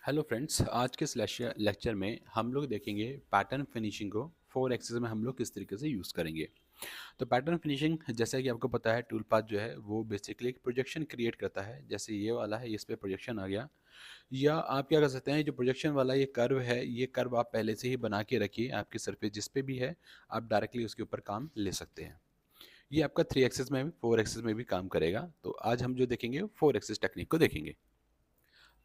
Hello friends, आज के इस लेक्चर में हम लोग देखेंगे पैटर्न फिनिशिंग को 4 एक्सेस में हम लोग किस तरीके से यूज़ करेंगे। तो पैटर्न फिनिशिंग जैसा कि आपको पता है, टूल पाथ जो है वो बेसिकली एक प्रोजेक्शन क्रिएट करता है। जैसे ये वाला है, इस पे प्रोजेक्शन आ गया, या आप क्या कर सकते हैं, जो प्रोजेक्शन वाला ये कर्व है, ये कर्व आप पहले से ही बना के रखिए। आपकी सरफेस जिस पे भी है, आप डायरेक्टली उसके ऊपर काम ले सकते हैं। ये आपका 3 एक्सेस में भी 4 एक्सेस में भी काम करेगा। तो आज हम जो देखेंगे 4 एक्सेस टेक्निक को देखेंगे।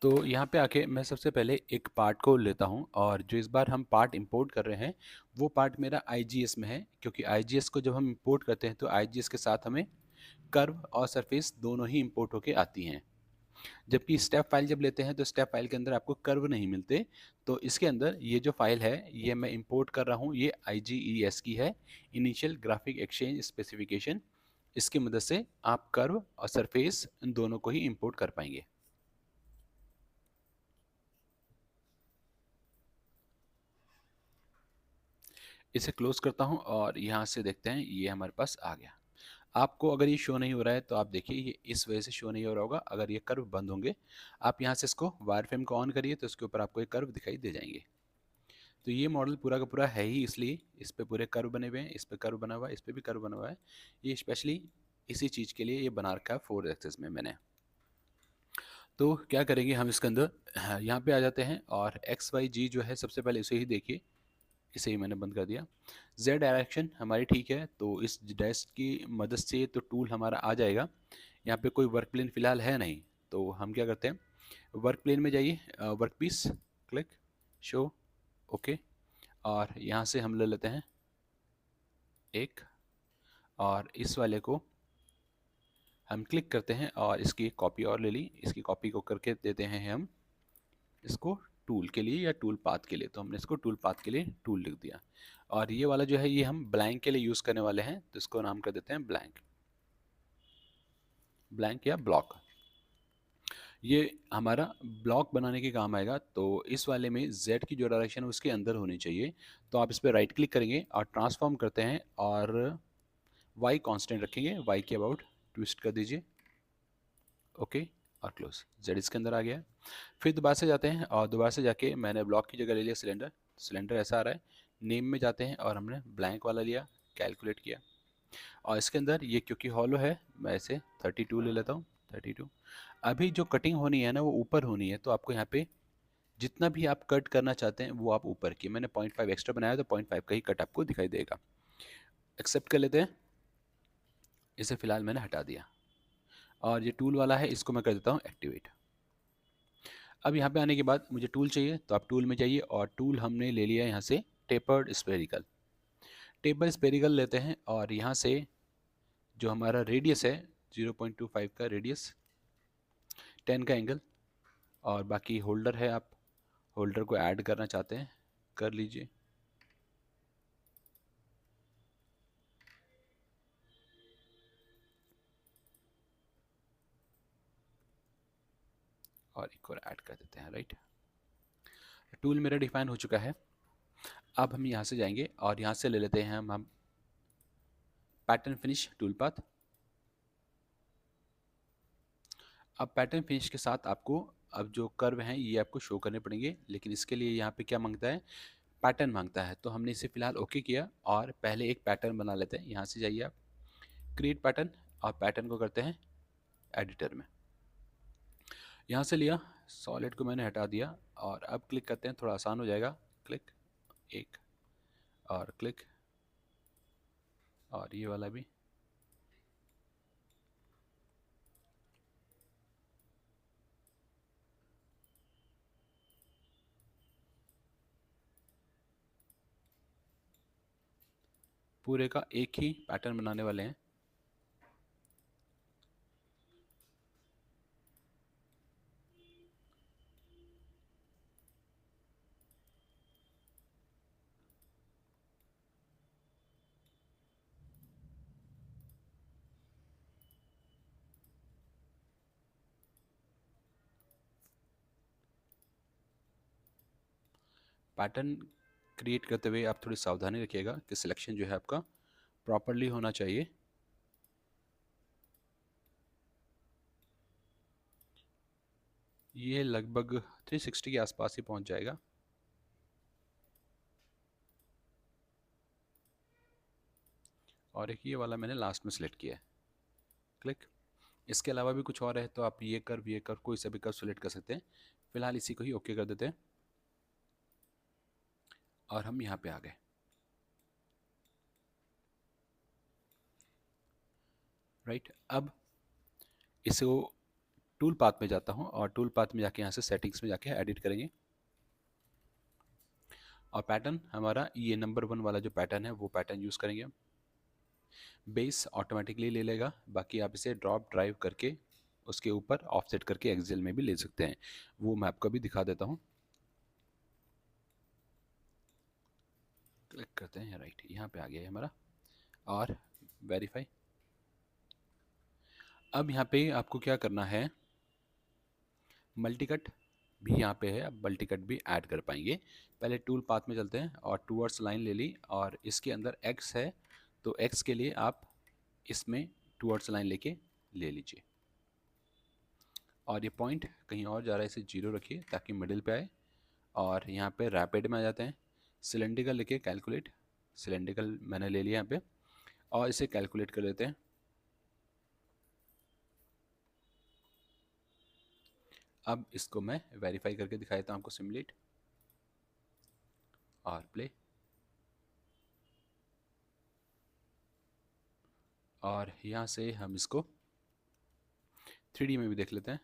तो यहाँ पे आके मैं सबसे पहले एक पार्ट को लेता हूँ, और जो इस बार हम पार्ट इंपोर्ट कर रहे हैं वो पार्ट मेरा IGS में है, क्योंकि IGS को जब हम इंपोर्ट करते हैं तो IGS के साथ हमें कर्व और सरफेस दोनों ही इंपोर्ट होके आती हैं। जबकि स्टेप फाइल जब लेते हैं तो स्टेप फाइल के अंदर आपको कर्व नहीं मिलते। तो इसके अंदर ये जो फाइल है ये मैं इंपोर्ट कर रहा हूँ, ये IGES की है, इनिशियल ग्राफिक एक्सचेंज स्पेसिफिकेशन। इसकी मदद से आप कर्व और सरफेस इन दोनों को ही इंपोर्ट कर पाएंगे। इसे क्लोज करता हूं और यहाँ से देखते हैं, ये हमारे पास आ गया। आपको अगर ये शो नहीं हो रहा है तो आप देखिए, ये इस वजह से शो नहीं हो रहा होगा। अगर ये कर्व बंद होंगे, आप यहाँ से इसको वायर फ्रेम को ऑन करिए तो इसके ऊपर आपको एक कर्व दिखाई दे जाएंगे। तो ये मॉडल पूरा का पूरा है ही इसलिए, इस पे पूरे कर्व बने हुए हैं, इस पे कर्व बना हुआ है, इस पे भी कर्व बना हुआ है। ये स्पेशली इसी चीज़ के लिए ये बना रखा है 4 एक्सेस में मैंने। तो क्या करेंगे हम इसके अंदर, यहाँ पे आ जाते हैं और XYG जो है सबसे पहले इसे ही देखिए। इसे ही मैंने बंद कर दिया। Z डायरेक्शन हमारी ठीक है, तो इस डैश की मदद से तो टूल हमारा आ जाएगा। यहाँ पे कोई वर्क प्लेन फ़िलहाल है नहीं, तो हम क्या करते हैं, वर्क प्लेन में जाइए, work piece, click, show, okay. और यहाँ से हम ले लेते हैं एक, और इस वाले को हम क्लिक करते हैं और इसकी कॉपी और ले ली। इसकी कॉपी को करके देते हैं हम इसको टूल के लिए या टूल पाथ के लिए। तो हमने इसको टूल पाथ के लिए टूल लिख दिया। और ये वाला जो है ये हम ब्लैंक के लिए यूज़ करने वाले हैं, तो इसको नाम कर देते हैं ब्लैंक, ब्लैंक या ब्लॉक। ये हमारा ब्लॉक बनाने के काम आएगा। तो इस वाले में Z की जो डायरेक्शन है उसके अंदर होनी चाहिए। तो आप इस पर राइट क्लिक करेंगे और ट्रांसफॉर्म करते हैं, और Y कांस्टेंट रखेंगे, Y के अबाउट ट्विस्ट कर दीजिए, ओके, और क्लोज। Z इसके अंदर आ गया। फिर दोबारा से जाते हैं और दोबारा से जाके मैंने ब्लॉक की जगह ले लिया सिलेंडर। सिलेंडर ऐसा आ रहा है। नेम में जाते हैं और हमने ब्लैंक वाला लिया, कैलकुलेट किया। और इसके अंदर ये क्योंकि हॉलो है, मैं इसे 32 ले लेता हूँ, 32। अभी जो कटिंग होनी है ना वो ऊपर होनी है, तो आपको यहाँ पे जितना भी आप कट करना चाहते हैं वो आप ऊपर की, मैंने 0.5 एक्स्ट्रा बनाया तो 0.5 का ही कट आपको दिखाई देगा। एक्सेप्ट कर लेते हैं। इसे फिलहाल मैंने हटा दिया, और ये टूल वाला है इसको मैं कर देता हूँ एक्टिवेट। अब यहाँ पे आने के बाद मुझे टूल चाहिए, तो आप टूल में जाइए और टूल हमने ले लिया यहाँ से टेपर्ड स्फेरिकल। टेपर स्फेरिकल लेते हैं और यहाँ से जो हमारा रेडियस है 0.25 का रेडियस, 10 का एंगल, और बाकी होल्डर है, आप होल्डर को ऐड करना चाहते हैं कर लीजिए। और एक और ऐड कर देते हैं, राइट। टूल मेरा डिफाइन हो चुका है। अब हम यहाँ से जाएंगे और यहाँ से ले लेते हैं हम पैटर्न फिनिश टूल पाथ। अब पैटर्न फिनिश के साथ आपको अब जो कर्व हैं ये आपको शो करने पड़ेंगे, लेकिन इसके लिए यहाँ पे क्या मांगता है, पैटर्न मांगता है। तो हमने इसे फिलहाल ओके किया और पहले एक पैटर्न बना लेते हैं। यहाँ से जाइए आप क्रिएट पैटर्न, और पैटर्न को करते हैं एडिटर में। यहाँ से लिया, सॉलिड को मैंने हटा दिया, और अब क्लिक करते हैं, थोड़ा आसान हो जाएगा। क्लिक, एक, और क्लिक, और ये वाला भी। पूरे का एक ही पैटर्न बनाने वाले हैं। पैटर्न क्रिएट करते हुए आप थोड़ी सावधानी रखिएगा कि सिलेक्शन जो है आपका प्रॉपरली होना चाहिए। ये लगभग 360 के आसपास ही पहुंच जाएगा। और एक ये वाला मैंने लास्ट में सेलेक्ट किया है, क्लिक। इसके अलावा भी कुछ और है तो आप ये कर्व कोई सा भी कर्व सेलेक्ट कर सकते हैं। फिलहाल इसी को ही ओके कर देते हैं और हम यहाँ पे आ गए। राइट, अब इसको टूल पाथ में जाता हूँ और टूल पाथ में जाके यहाँ से सेटिंग्स में जाके एडिट करेंगे। और पैटर्न हमारा ये नंबर 1 वाला जो पैटर्न है वो पैटर्न यूज़ करेंगे हम। बेस ऑटोमेटिकली ले लेगा, बाकी आप इसे ड्रॉप ड्राइव करके उसके ऊपर ऑफसेट करके एक्सेल में भी ले सकते हैं, वो मैं आपको भी दिखा देता हूँ। क्लिक करते हैं, राइट, यहाँ पे आ गया है हमारा। और वेरीफाई। अब यहाँ पे आपको क्या करना है, मल्टीकट भी यहाँ पे है, अब मल्टीकट भी ऐड कर पाएंगे। पहले टूल पाथ में चलते हैं और टूवर्ड्स लाइन ले ली और इसके अंदर एक्स है तो एक्स के लिए आप इसमें टूवर्ड्स लाइन लेके ले लीजिए। और ये पॉइंट कहीं और जा रहा है, इसे 0 रखिए ताकि मिडिल पे आए। और यहाँ पे रैपिड में आ जाते हैं, सिलेंड्रिकल लेके कैलकुलेट, सिलेंड्रिकल मैंने ले लिया यहाँ पे और इसे कैलकुलेट कर लेते हैं। अब इसको मैं वेरीफाई करके दिखा देता हूँ आपको, सिमुलेट और प्ले। और यहाँ से हम इसको 3D में भी देख लेते हैं।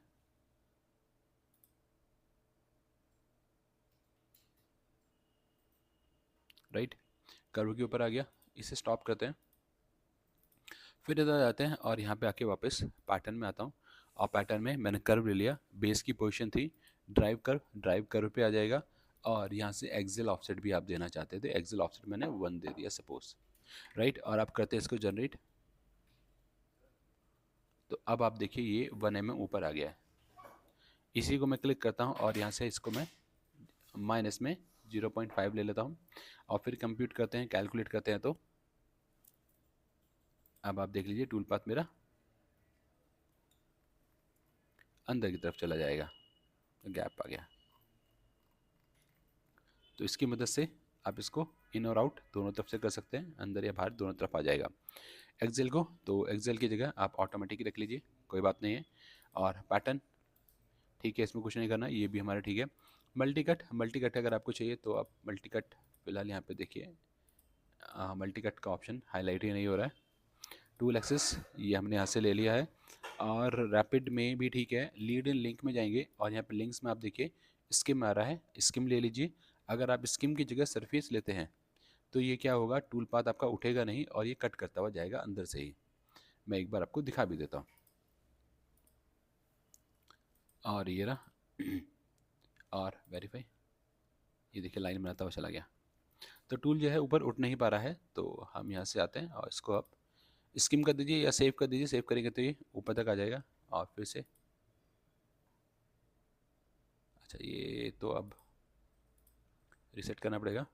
राइट, कर्व के ऊपर आ गया, इसे स्टॉप करते हैं। फिर इधर जाते हैं और यहाँ पे आके वापस पैटर्न में आता हूँ और पैटर्न में मैंने कर्व ले लिया, बेस की पोजीशन थी ड्राइव कर्व पे आ जाएगा। और यहाँ से एक्सेल ऑफसेट भी आप देना चाहते थे, एक्सेल ऑफसेट मैंने 1 दे दिया सपोज। राइट, और आप करते हैं इसको जनरेट, तो अब आप देखिए ये 1 mm ऊपर आ गया है। इसी को मैं क्लिक करता हूँ और यहाँ से इसको मैं माइनस में 0.5 ले लेता हूँ और फिर कंप्यूट करते हैं, कैलकुलेट करते हैं। तो अब आप देख लीजिए टूल पाथ मेरा अंदर की तरफ चला जाएगा, गैप आ गया। तो इसकी मदद से आप इसको इन और आउट दोनों तरफ से कर सकते हैं, अंदर या बाहर दोनों तरफ आ जाएगा। एक्सेल को तो एक्सेल की जगह आप ऑटोमेटिक रख लीजिए, कोई बात नहीं है। और पैटर्न ठीक है, इसमें कुछ नहीं करना, ये भी हमारा ठीक है। मल्टी कट अगर आपको चाहिए तो आप मल्टी कट, फिलहाल यहाँ पे देखिए मल्टी कट का ऑप्शन हाईलाइट ही नहीं हो रहा है। टूल एक्सेस ये हमने यहाँ से ले लिया है। और रैपिड में भी ठीक है, लीड इन लिंक में जाएंगे और यहाँ पे लिंक्स में आप देखिए स्किम आ रहा है, स्किम ले लीजिए। अगर आप स्किम की जगह सरफेस लेते हैं तो ये क्या होगा, टूल पाथ आपका उठेगा नहीं और ये कट करता हुआ जाएगा अंदर से ही। मैं एक बार आपको दिखा भी देता हूँ। और ये रहा और वेरीफाई, ये देखिए लाइन बनाता हुआ चला गया। तो टूल जो है ऊपर उठ नहीं पा रहा है, तो हम यहाँ से आते हैं और इसको आप स्किम कर दीजिए या सेव कर दीजिए, सेव करेंगे तो ये ऊपर तक आ जाएगा। और फिर से अच्छा, ये तो अब रिसेट करना पड़ेगा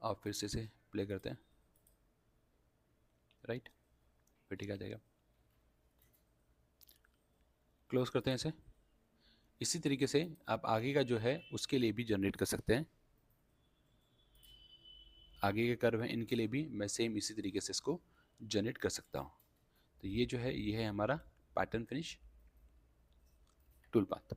और फिर से प्ले करते हैं। राइट, फिर ठीक आ जाएगा, क्लोज करते हैं इसे। इसी तरीके से आप आगे का जो है उसके लिए भी जनरेट कर सकते हैं, आगे के कर्व हैं इनके लिए भी मैं सेम इसी तरीके से इसको जनरेट कर सकता हूँ। तो ये जो है ये है हमारा पैटर्न फिनिश टूल पाथ।